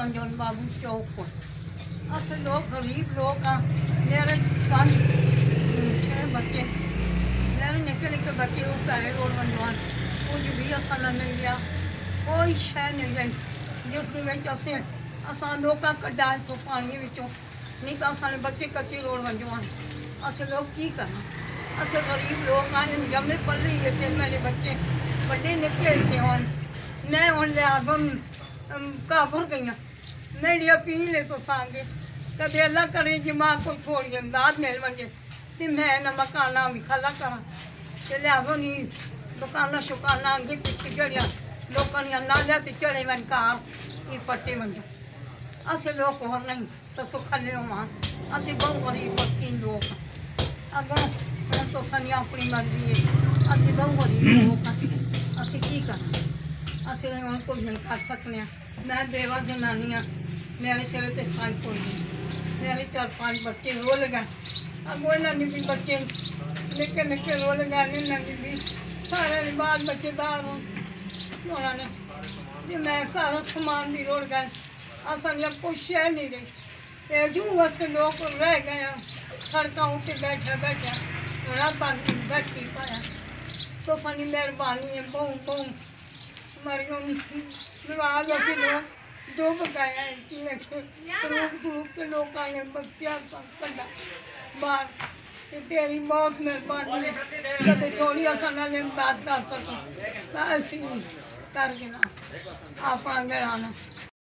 मंजन बाबू चौक पर। अस लोग गरीब लोग हाँ। मेरे 5-6 बच्चे, मेरे निके निके बच्चे उस पैसे रोड बनवान कुछ भी असा नहीं लिया, कोई शह नहीं गई जिस असा लोग कड्डा इतों पानी विचों, नहीं तो सारे बच्चे कच्ची रोड बनवान। अस लोग की करना, अस गरीब लोग हाँ। जमे पल ही थे मेरे बच्चे बड़े निके थे हूँ मैं हूँ लिया काबुर गई मेरी अपील है तो सांगे कदे अल्लाह करे जमा कोई थोड़ी इमदाद मिल बजे तो मैं ना मकाना भी खला करा तो लिया नहीं दुकाना शुकाना अगे पिछे चढ़िया लोगों ने नालिया तो चढ़े वन कार ये पट्टे बंद अस लोग और नहीं तो सुखले वहाँ अस बहुत गरीब मस्कीन लोग अगों हम तो सनी अपनी मर्जी है अस बहुत गरीब लोग अस की करना असें हम कुछ नहीं कर सकते। मैं बेवा जनानी हाँ मेरे सिर से साई कोई नहीं मेरे 4-5 बच्चे रोल गए अगो इन्होंने भी बच्चे निके निके रोल गए इन्होंने भी सारे बाल बच्चेदार हो उन्होंने जी मैं सारा समान भी रोल गए असन कुछ शह नहीं रही जू अस लोग रह गए सड़कों पर बैठे बैठे रब बैठी पाया तो सानी मेहरबानी है बहुत बहुत नवाज अस लोग जो पकाया रूप के लोग आए बच्चा कड़ा बाहर तेरी बहुत मेहरबानी है कदे थोड़ी असा इमदाद कर सको कर अपना मेरा